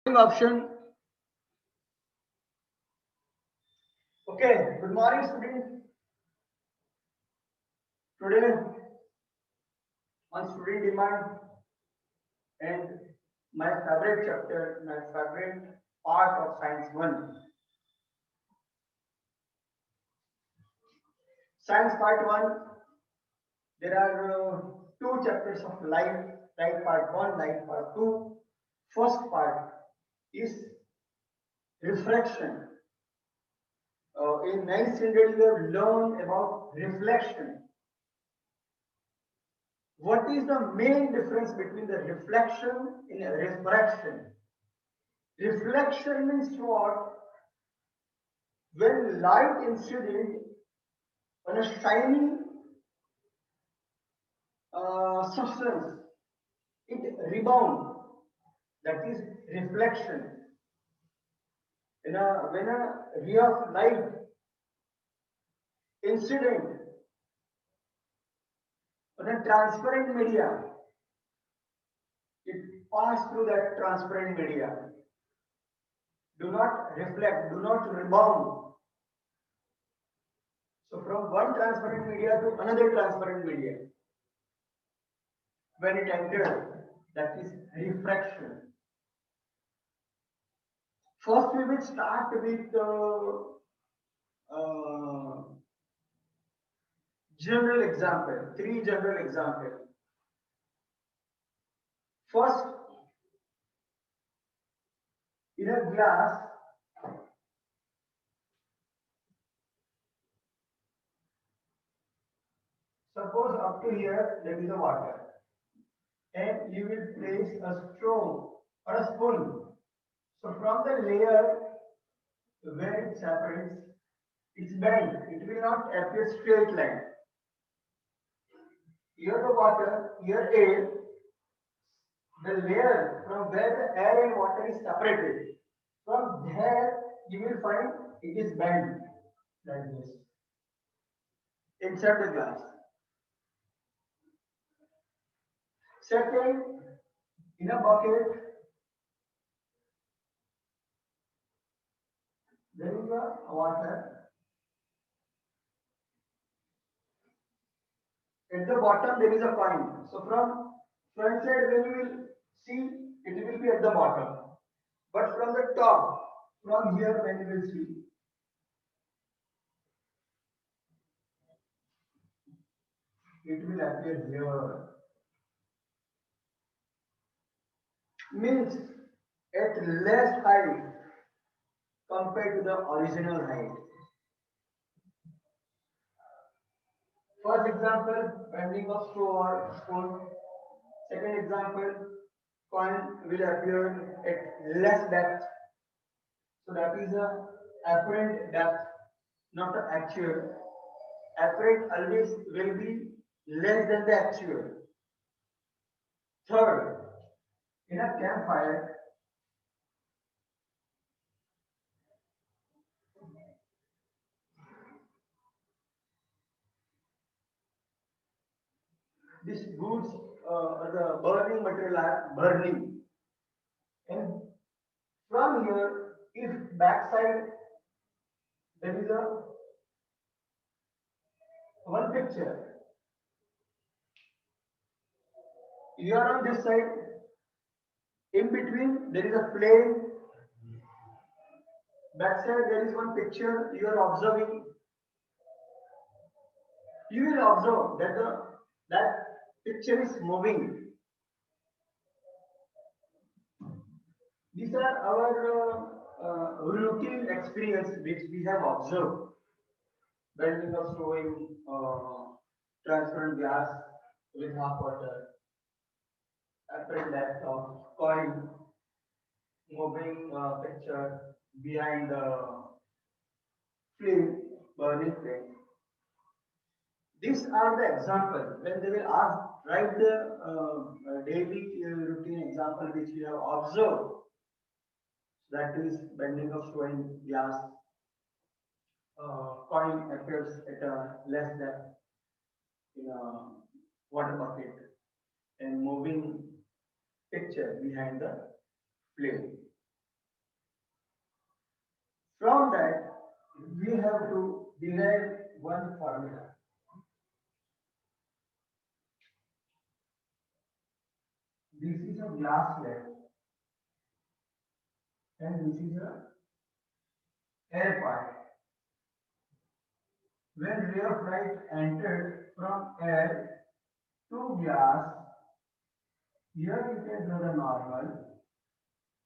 Option. Okay, good morning, student. Today on student demand and my favorite chapter, my favorite part of science one. Science part one. There are two chapters of light. Light part one, light part two. First part is refraction. In ninth standard, you have learned about reflection. What is the main difference between the reflection and refraction? Reflection means what? When light incident on a shiny substance, it rebound. That is reflection. When a ray of light incident on a transparent media, it pass through that transparent media. Do not reflect, do not rebound. So from one transparent media to another transparent media, when it enters, that is refraction. First, we will start with general example, three general examples. First, in a glass, suppose up to here there is a water, and you will place a straw or a spoon. So from the layer where it separates, it's bent. It will not appear straight line. Here the water, here air, the layer from where the air and water is separated. From there you will find it is bent like this inside the glass. Second, in a bucket, there is a water. At the bottom, there is a coin. So from front side, when you will see, it will be at the bottom. But from the top, from here, when you will see, it will appear here. Means at less height compared to the original height. First example, bending of straw or spoon. Second example, coin will appear at less depth. So that is a apparent depth, not the actual. Apparent always will be less than the actual. Third, in a campfire, this goods or the burning material are burning. And from here, if backside there is a one picture, you are on this side, in between there is a flame, backside there is one picture you are observing. You will observe that that picture is moving. These are our routine experience which we have observed. Bending of showing transparent glass with half water, apparent depth of coin, moving picture behind the flame, burning flame. These are the example when they will ask write the daily routine example which we have observed. That is bending of showing glass, coin appears at a less depth in a water bucket, and moving picture behind the flame. derive one formula. This is a glass slab and this is a air part. When ray of light entered from air to glass, here you can draw the normal.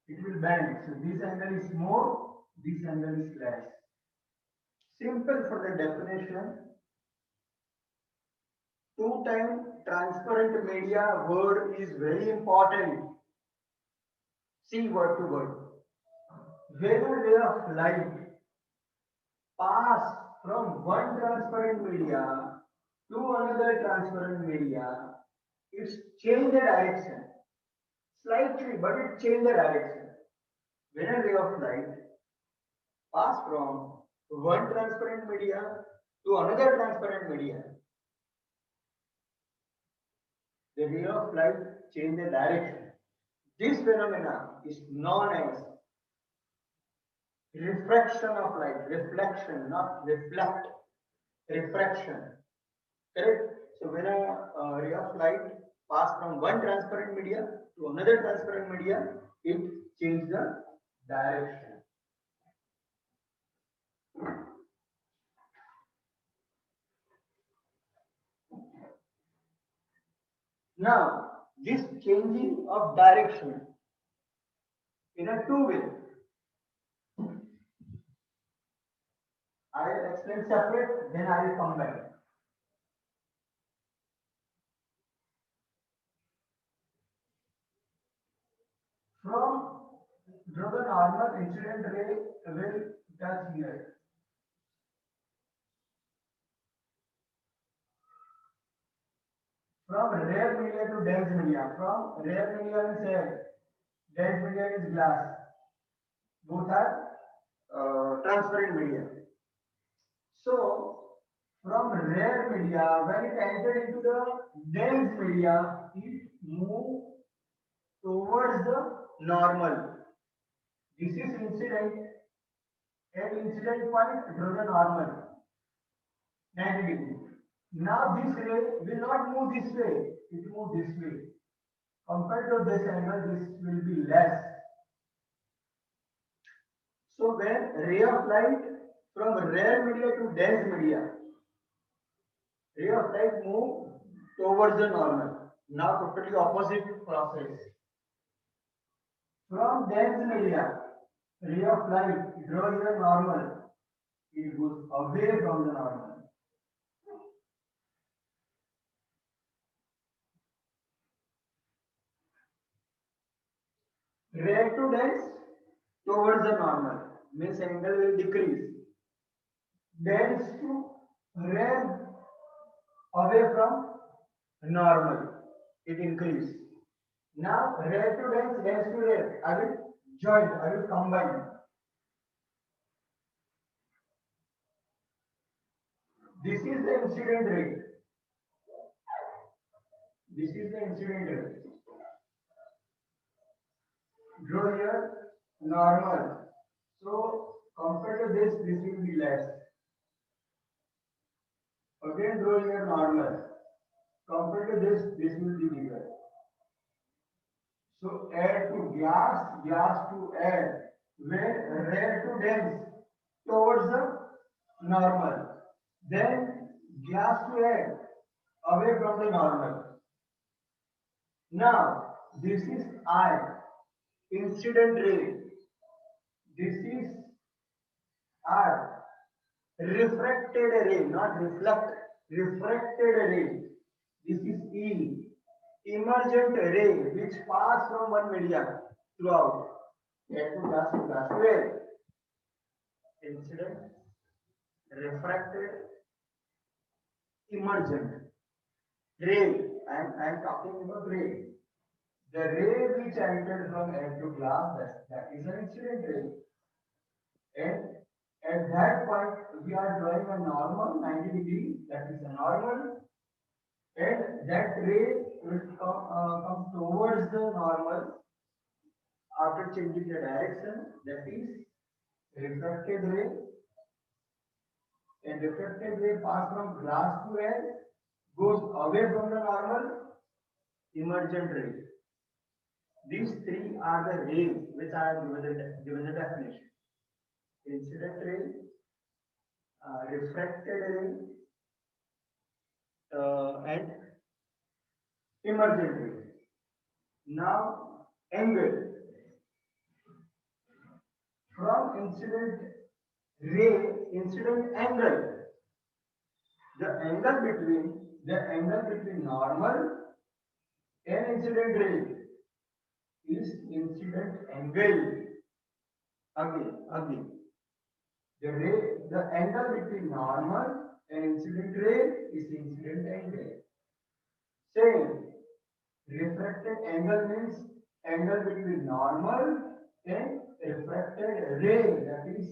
It will bend. So this angle is more, this angle is less. Simple for the definition. Two-time transparent media word is very important. See word to word. When a ray of light pass from one transparent media to another transparent media, it's change the direction slightly, but it change the direction. When a ray of light pass from one transparent media to another transparent media, the ray of light change the direction. This phenomena is known as refraction of light, reflection, not reflect, refraction. Correct? So when a ray of light pass from one transparent media to another transparent media, it changes the direction. Now, this changing of direction in a two-way, I will explain separate, then I will come back. From draw the normal incident ray will touch here. From rare media to dense media. From rare media means air, dense media is glass. Both are transparent media. So, from rare media, when it entered into the dense media, it moved towards the normal. This is incident. At incident point, draw the normal 90 degree. Now this ray will not move this way, it will move this way. Compared to this angle, this will be less. So when ray of light from rare media to dense media, ray of light move towards the normal. Now totally opposite process. From dense media, ray of light draw your normal. It goes away from the normal. Rare to dense towards the normal means angle will decrease. Dense to rare away from normal, it increase. Now rare to dense, dense to rare. I will join, I will combine. This is the incident rate. This is the incident rate. Draw here normal. So compared to this, this will be less. Again draw here normal. Compared to this, this will be bigger. So air to glass, glass to air, where rare to dense towards the normal. Then glass to air away from the normal. Now this is I, incident ray. This is R, refracted ray, not reflect, refracted ray. This is E, emergent ray which pass from one media throughout. Air to glass to air. Incident, refracted, emergent. Ray, I am talking about ray. The ray which entered from air to glass, that is an incident ray. And at that point, we are drawing a normal 90 degree, that is a normal. And that ray will come towards the normal after changing the direction, that is refracted ray. and refracted ray pass from glass to air, goes away from the normal emergent ray. These three are the rays which I have given the definition: incident ray, refracted ray, and emergent ray. Now, angle from incident angle, the angle between normal and incident ray is incident angle. Again, the angle between normal and incident ray is incident angle. Same, refracted angle means angle between normal and refracted ray, that is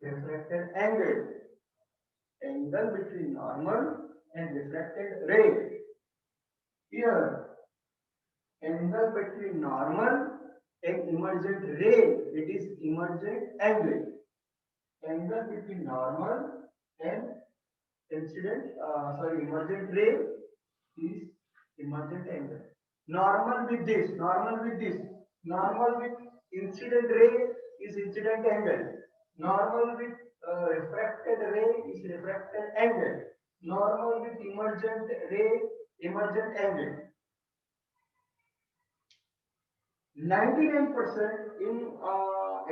refracted angle. Angle between normal and refracted ray. Here, angle between normal and emergent ray, it is emergent angle. Angle between normal and emergent ray is emergent angle. Normal with incident ray is incident angle. Normal with refracted ray is refracted angle. Normal with emergent ray, emergent angle. 99% in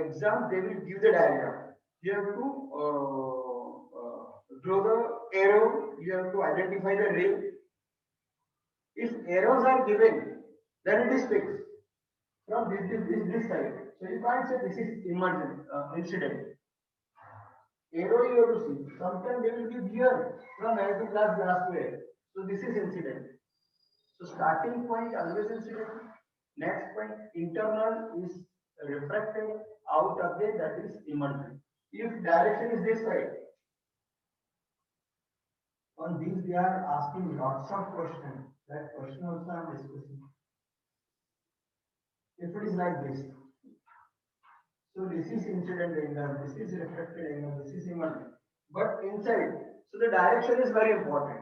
exam they will give the diagram. You have to draw the arrow. You have to identify the ray. If arrows are given, then it is fixed. From this side. So you can't say this is emergent incident. Arrow you have to see. Sometimes they will give here from air to glass to air. So this is incident. So starting point always incident. Next point internal is refracted. Out again, that is emergent. If direction is this side, on these they are asking lots of questions. That question also I am discussing. If it is like this, so this is incident angle, this is refracted angle, this is emergent. But inside, so the direction is very important.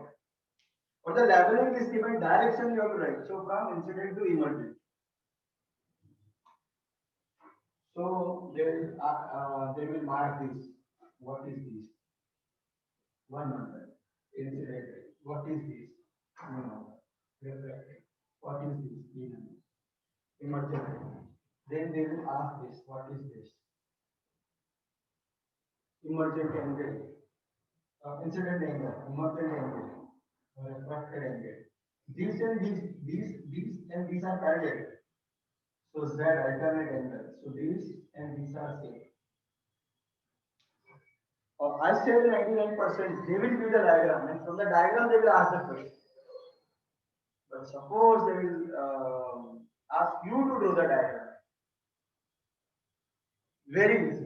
Or the leveling is given, direction you have to write. So from incident to emergent. So they will mark this. What is this? One number. Incident. What is this? No. Refracted. What is this? Emergent. Then they will ask this. What is this? Emergent angle. Incident angle. Emergent angle. Refracted angle. These and these are parallel. So Z alternate angle. So these and these are same. I said 99%, they will give the diagram, and from the diagram they will ask the question. But suppose they will ask you to draw the diagram. Very easy.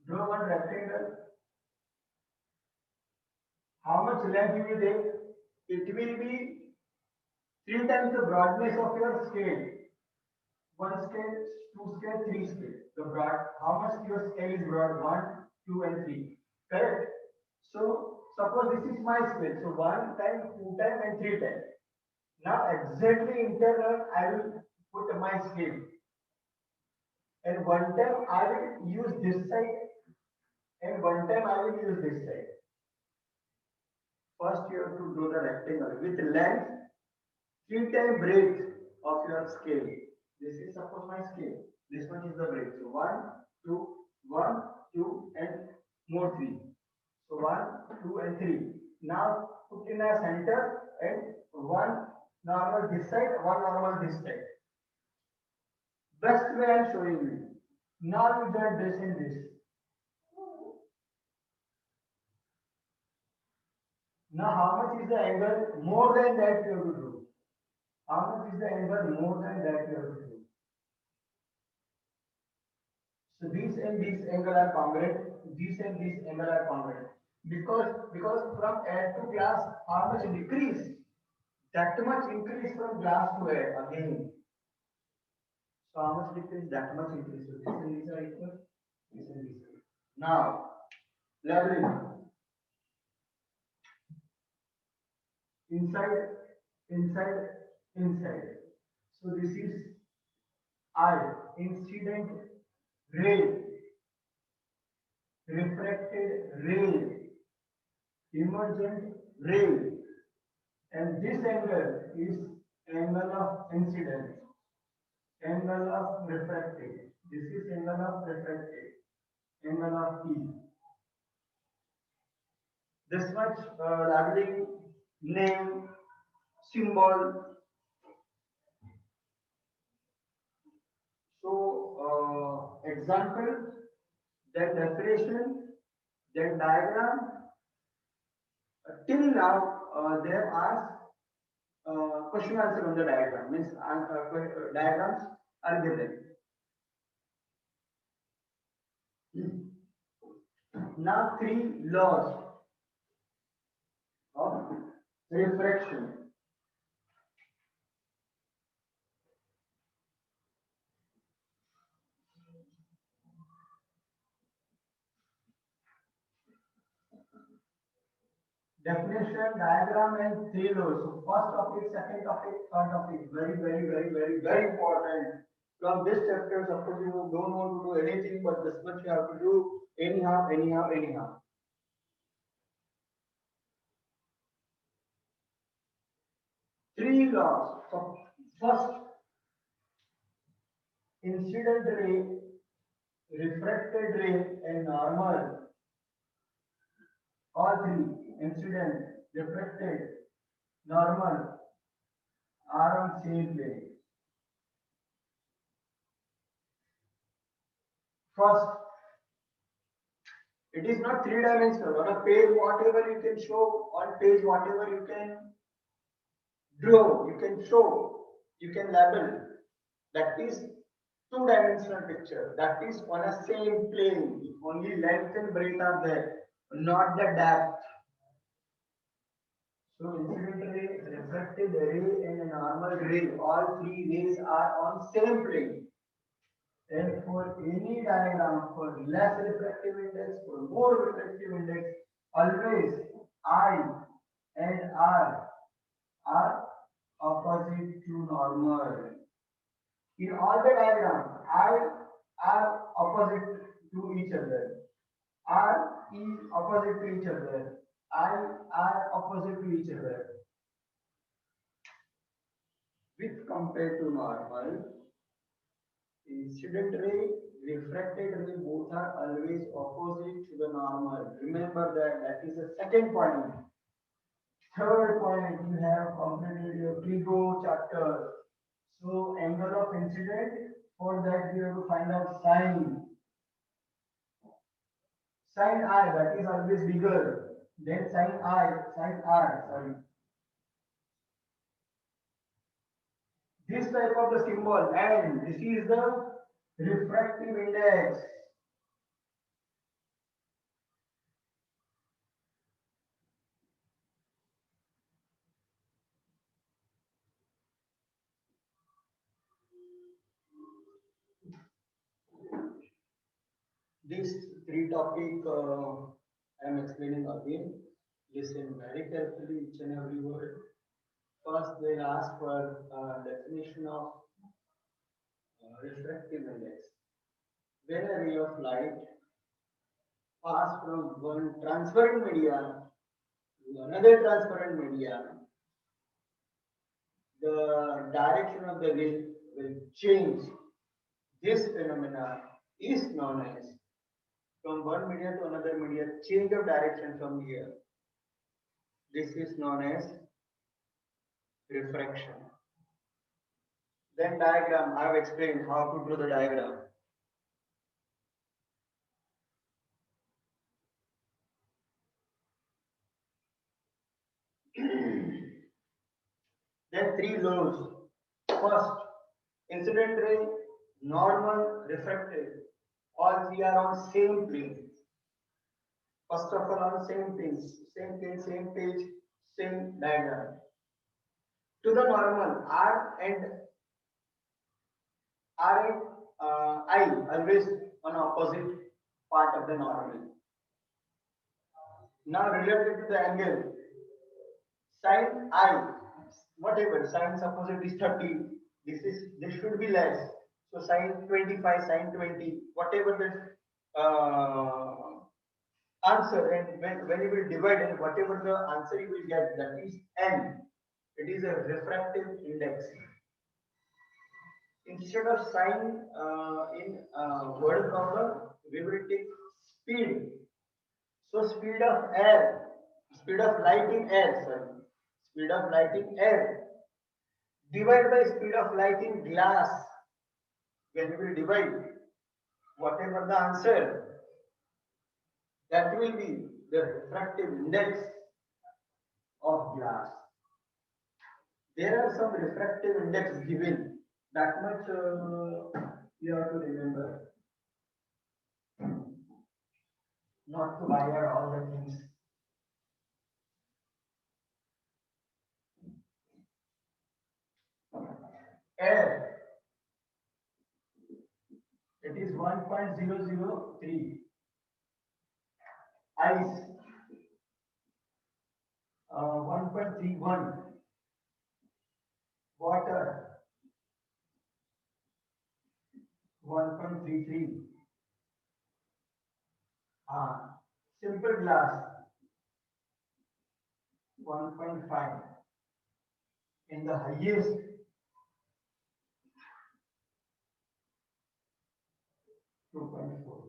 Draw one rectangle. How much length you will take? It will be 3 times the broadness of your scale. 1 scale, 2 scale, 3 scale. The broad, how much your scale is broad? 1, 2, and 3. Correct? So suppose this is my scale. So 1 time, 2 time, and 3 time. Now exactly internal, I will put my scale. And one time I will use this side, and one time I will use this side. First you have to do the rectangle with length 3 times breadth of your scale. This is suppose my scale. This one is the breadth. So 1, 2, 1, 2, and more 3. So 1, 2, and 3. Now put in a center and one normal this side, one normal this side. Best way I am showing you. Now you join this and this. Now how much is the angle? More than that you have to do. How much is the angle? More than that you have to do. So these and these angle are congruent. These and these angle are congruent. Because from air to glass, how much decrease? That much increase from glass to air again. So how much decrease? That much increase. So this and these are equal. This and these are equal. Now, leveling inside, inside, inside. So this is I incident ray, refracted ray, emergent ray, and this angle is angle of incident, angle of refracted. This is angle of refracted, angle of E. This much labeling, name, symbol. So example, then definition, then diagram. Till now, they have asked question answer on the diagram. Means diagrams are given. Now three laws of refraction. Definition, diagram, and three laws. So first topic, second topic, third topic. Very important. From this chapter, suppose you don't want to do anything, but this much you have to do anyhow. Three laws. So first, incident ray, refracted ray, and normal. All three, incident, refracted, normal, are on same plane. First, it is not three-dimensional. On a page, whatever you can show, on page, whatever you can draw, you can show, you can label. That is two-dimensional picture. That is on a same plane. Only length and breadth are there, not the depth. So incident ray, refracted ray, and a normal ray, all three rays are on same plane. And for any diagram, for less refractive index, for more refractive index, always I and R are opposite to normal. In all the diagrams, I are opposite to each other. R is opposite to each other. I are opposite to each other. With compared to normal, incident ray, refracted ray, both are always opposite to the normal. Remember that. That is the second point. Third point, you have completed your trigo chapter. So angle of incident, for that we have to find out sine. Sine I, that is always bigger. Then sine R, sorry. This type of the symbol, and this is the refractive index. These three topic I am explaining again. Listen very carefully each and every word. First, they ask for definition of refractive index. When a ray of light pass from one transparent media to another transparent media, the direction of the ray will change. This phenomena is known as from one media to another media, change of direction from here. This is known as refraction. Then diagram, I have explained how to draw the diagram. Then three laws. First, incident ray, normal, refracted. All three are on same plane. First of all, on same page, same diagram. To the normal, R and I always on opposite part of the normal. Now related to the angle, sin I, whatever, sin suppose it is 30, this should be less. So sin 25, sin 20, whatever the answer, and when you will divide and whatever the answer you will get, that is n. It is a refractive index. Instead of sign in word problem, we will take speed. So speed of light in air, sorry, speed of light in air, divide by speed of light in glass. When we will divide, whatever the answer, that will be the refractive index of glass. There are some refractive index given. That much you have to remember. Not to wire all the things. Air, it is 1.003. Ice, 1.31. Water, 1.33. Simple glass, 1.5. In the highest, 2.4.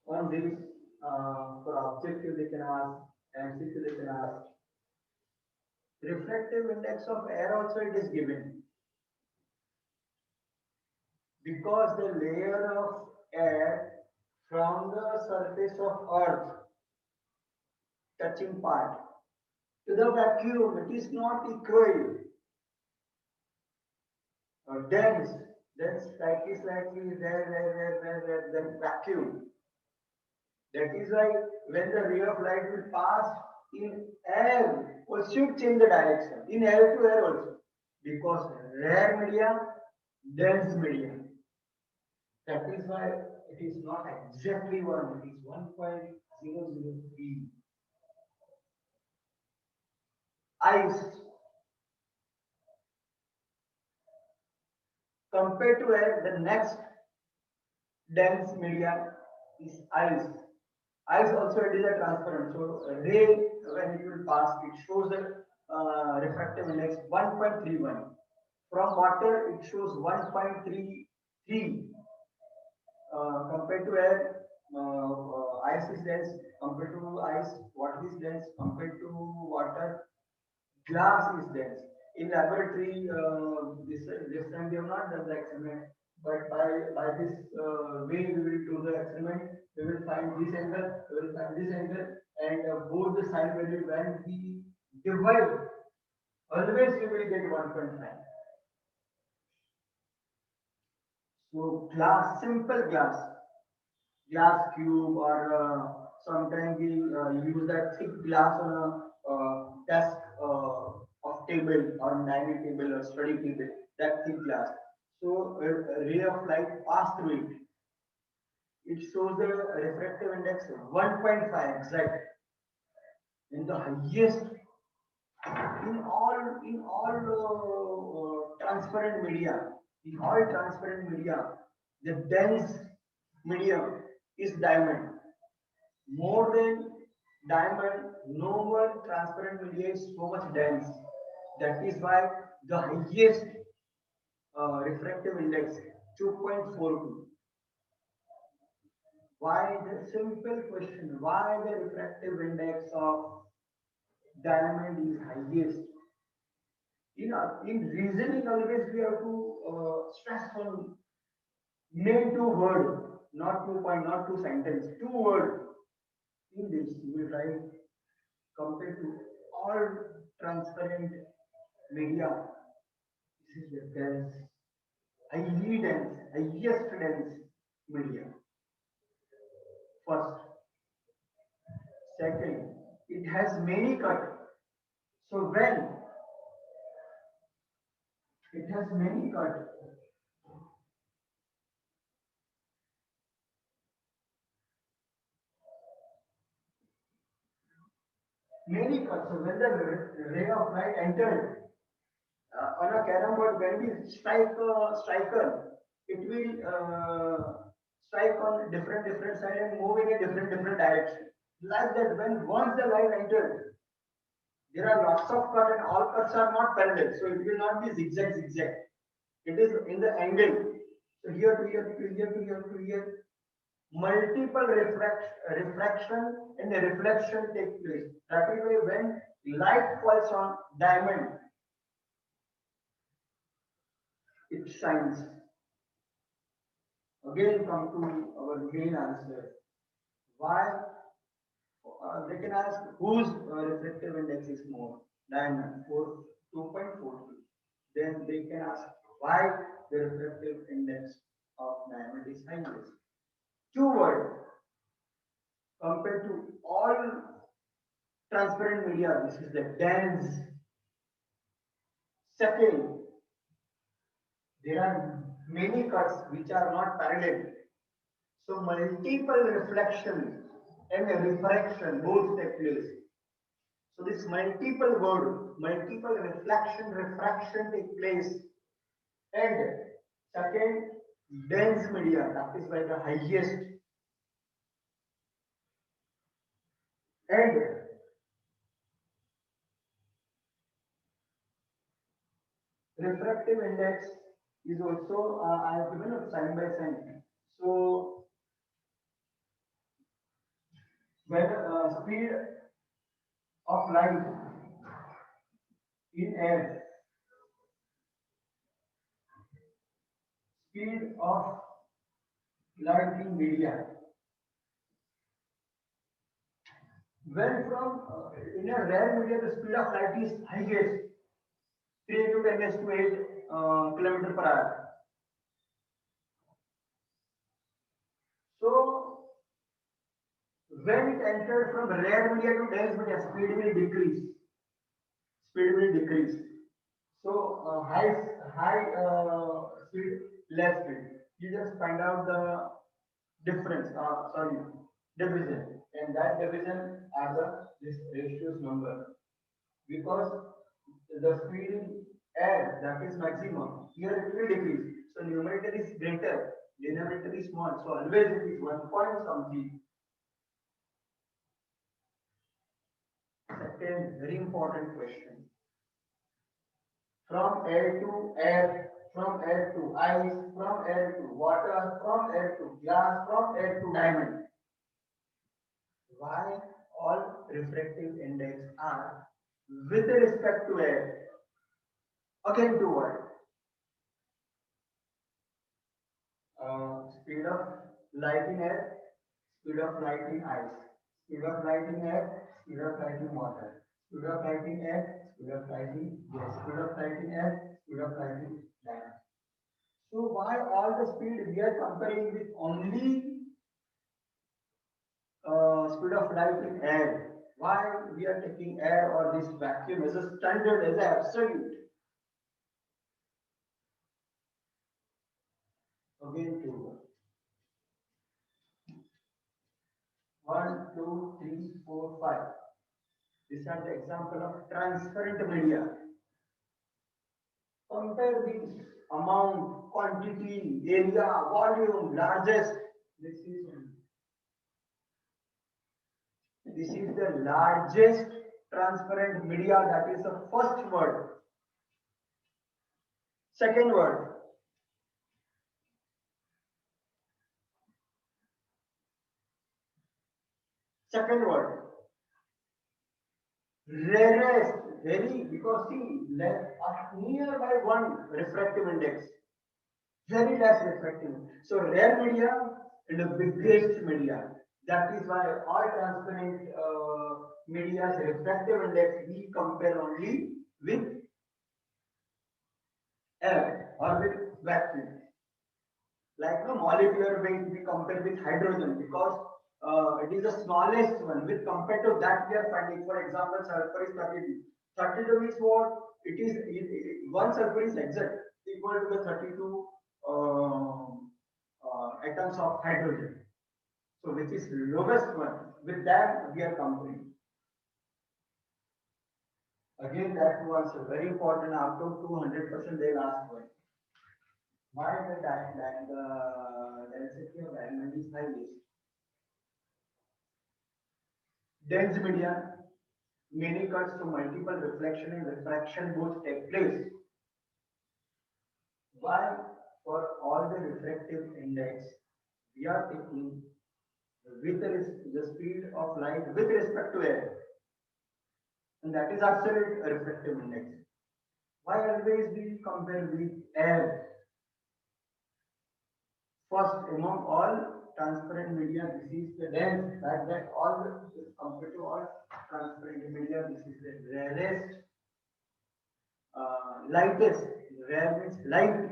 On this, for objective they can ask, MCQ they can ask. Refractive index of air also it is given, because the layer of air from the surface of earth touching part to the vacuum, it is not equal. Dense, slightly there, then vacuum. That is why when the ray of light will pass in air, it should change the direction, in air to air also, because rare media, dense media. That is why it is not exactly 1, it is 1.003. Ice, compared to air, the next dense media is ice. Ice also it is a transparent, so ray when it will pass, it shows the refractive index 1.31. From water, it shows 1.33. Compared to air, ice is dense. Compared to ice, water is dense. Compared to water, glass is dense. In laboratory, this time we have not done the experiment, but by this way we will do the experiment. We will find this angle, we will find this angle, and both the sine value when we divide, always we will get 1.9. So glass, simple glass cube, or sometimes we use that thick glass on a desk of table or dining table or study table, that thick glass. So a ray of light pass through it. It shows the refractive index 1.5 exact. In the highest, in all transparent media, the dense medium is diamond. More than diamond, no one transparent media is so much dense. That is why the highest refractive index 2.42. Why the simple question? Why the refractive index of diamond is highest? In reasoning, always we have to stress on name two word, not 2 point, not two sentence, two word. In this, you will write compared to all transparent media. This is the dense, highest dense media. First, second, it has many cut. So when it has many cut, many cuts. So when the ray of light entered on a carom board, when we strike a striker, it will strike on different side and move in a different direction. Like that, when once the light entered, there are lots of cut and all cuts are not parallel, so it will not be zigzag. It is in the angle. So here to here to here to here to here, multiple refraction and reflection take place. That is why when light falls on diamond, it shines. Again, come to our main answer. Why? They can ask whose refractive index is more. Diamond 2.42. Then they can ask why the refractive index of diamond is highest. Two words compared to all transparent media. This is the dense. Second, there are many cuts which are not parallel. So multiple reflection and refraction both take place. So this multiple reflection, refraction take place. And second, dense media, that is why the highest. And refractive index is also, I have given a sign by sign. So when speed of light in air, speed of light in media, when from in a rare media the speed of light is highest, 3 to 10 to 8 kilometer per hour. So when it entered from rare media to dense media, speed will decrease. Speed will decrease. So high speed, less speed. You just find out the difference. Sorry, division, and that division are the this ratios number, because the speed in air, that is maximum. Here it will decrease. So numerator is greater, denominator is small. So always it is 1 point something. Second, very important question. From air to air, from air to ice, from air to water, from air to glass, from air to diamond. Why all refractive index are with respect to air? Again, two words. Speed of light in air, speed of light in ice, speed of light in air, speed of light in water, speed of light in air, speed of light in gas, speed of light in air, speed of light in diamond. So why all the speed we are comparing with only speed of light in air? Why we are taking air or this vacuum as a standard, as an absolute? Again, two. 1, 2, 3, 4, 5. These are the example of transparent media. Compare this amount, quantity, area, volume, largest. This is the largest transparent media. That is the first word. Second word. Second word. Rarest, very, because see, nearby one refractive index, very less refractive. So rare media and the biggest media. That is why all transparent media's refractive index we compare only with air or with vacuum. Like the molecular weight we compare with hydrogen because it is the smallest one. With compared to that we are finding. For example, sulfur is 32. 32 means what? One sulfur is exact equal to the 32 atoms of hydrogen. So which is lowest one? With that we are comparing. Again, that was very important. After 200%, they'll ask why. Why the density of diamond is highest? Dense media, many cuts to multiple reflection and refraction both take place. Why? For all the refractive index, we are taking with the speed of light with respect to air, and that is absolute refractive index. Why always we compare with air? First, among all transparent media, this is the dense. That all compared to all transparent media, this is the rarest, lightest. Rare means light.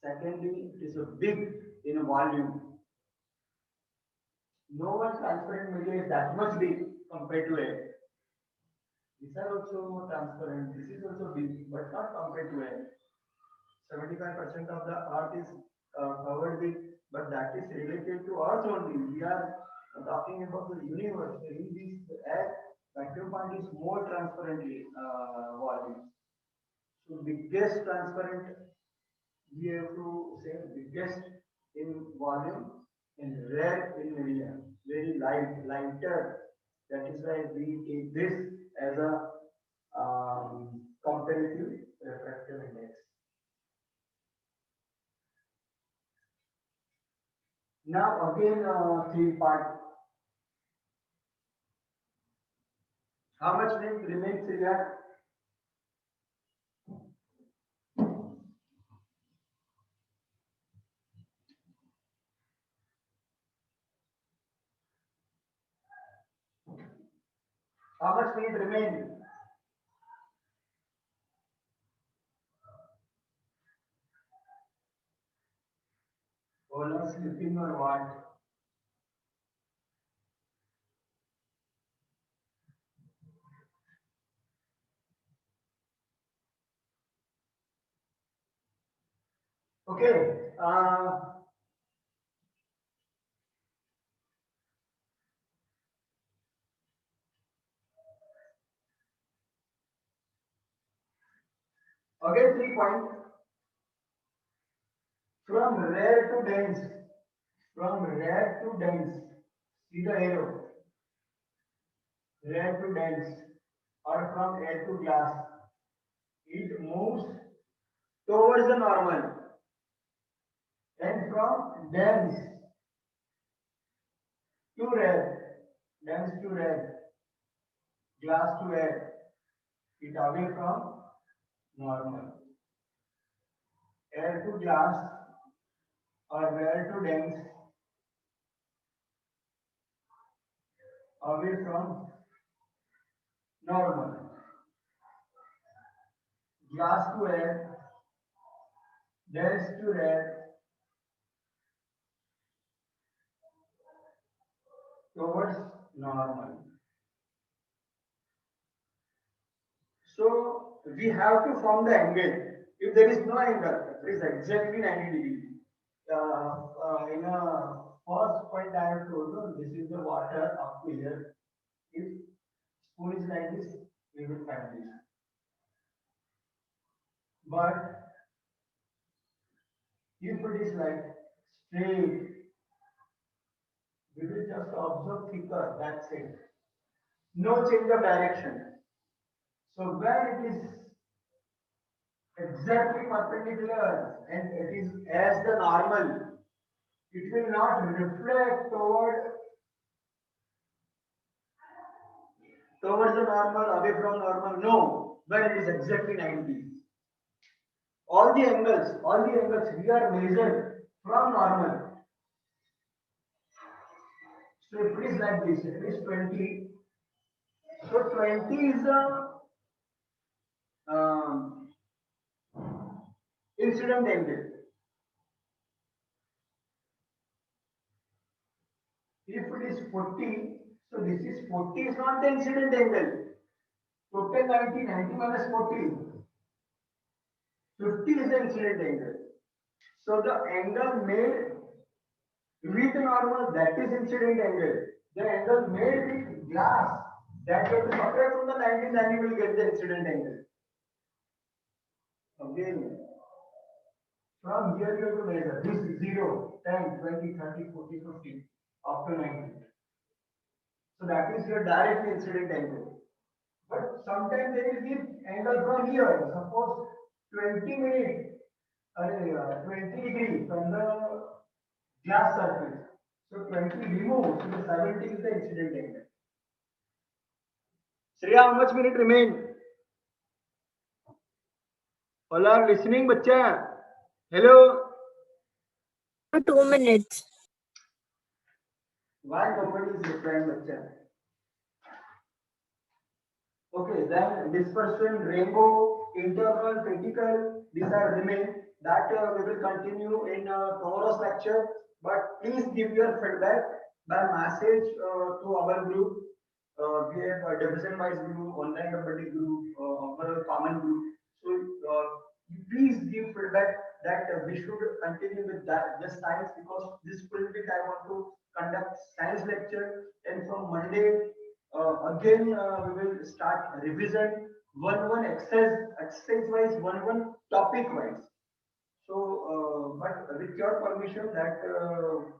Secondly, it is a big in volume. No one transparent media is that much big compared to air. These are also transparent. This is also big, but not compared to air. 75% of the earth is covered with, but that is related to earth only. We are talking about the universe. In this air, vacuum point is more transparently volume. So biggest transparent, we have to say biggest in volume and rare in area. Very lighter. That is why we take this as a comparative refractive index. Now again, three part. How much remains here? How much minute remain? All sleeping or what? Okay. Again, 3 points. From rare to dense. From rare to dense. See the arrow. Rare to dense. Or from air to glass. It moves towards the normal. And from dense to rare. Dense to rare. Glass to air. It away from normal. Air to glass or rare to dense away from normal. Glass to air, dense to rare towards normal. So we have to form the angle. If there is no angle, it is exactly 90 degrees. In a first point I have told you, this is the water up to here. If spoon is like this, we will find this. But if it is like straight, we will just observe thicker, that's it. No change of direction. So where it is exactly perpendicular and it is as the normal, it will not reflect towards the normal, away from normal. No, where it is exactly 90. All the angles we are measured from normal. So if it is like this, it is 20. So 20 is the incident angle. 40. So this is 40 is not the incident angle. Total 90, 90 minus 40. 50 is the incident angle. So the angle made with normal, that is incident angle. The angle made with glass, that will be subtract from the 90, then you will get the incident angle. Again, from here you have to measure this 0, 10, 20, 30, 40, 50, up to 90. So that is your direct incident angle. But sometimes there is the angle from here. Suppose 20 minutes, 20 degree from the glass surface. So 20 removed, so the 70 is the incident angle. Shreya, how much minute remain? All are listening, bacha? Hello? 2 minutes. Why nobody is replying, bacha? Okay, then dispersion, rainbow, internal, critical, these are remain. That we will continue in tomorrow's lecture. But please give your feedback by message to our group. We have a division-wise group, online buddy group, overall common group. So please give feedback that we should continue with that just science, because this full week I want to conduct science lecture, and from Monday again we will start revision one exercise wise, one topic wise. So, but with your permission that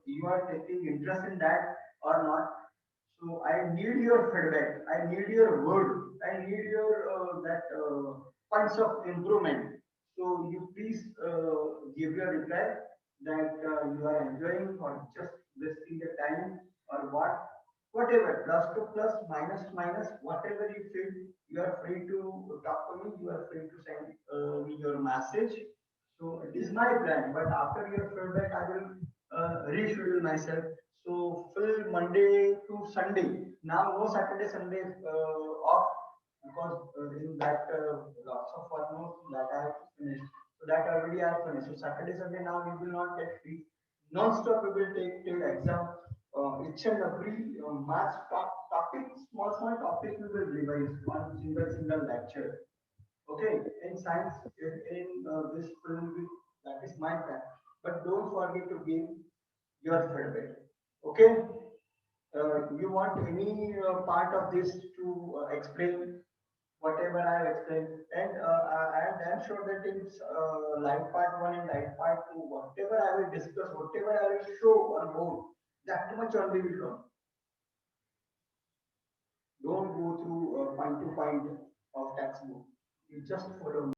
you are taking interest in that or not. So I need your feedback. I need your word. I need your that points of improvement. So you please give your reply that you are enjoying or just wasting the time or what, whatever, plus to plus, minus to minus, whatever you feel. You are free to talk to me. You are free to send me your message. So it is my plan, but after your feedback, I will reschedule myself. So full Monday to Sunday. Now no Saturday, Sunday off, because in that lots of work notes that I have finished. So that already I have finished. So Saturday, Sunday now we will not get free. Non-stop we will take till exam. Each and every math topic, small topic we will revise one single lecture. Okay, in science, in this film, that is my plan. But don't forget to give your feedback. Okay, you want any part of this to explain whatever I have explained, and I'm sure that in live part one and live part two, whatever I will discuss, whatever I will show on board, that much only will come. Don't go through point to point of textbook. You just follow me.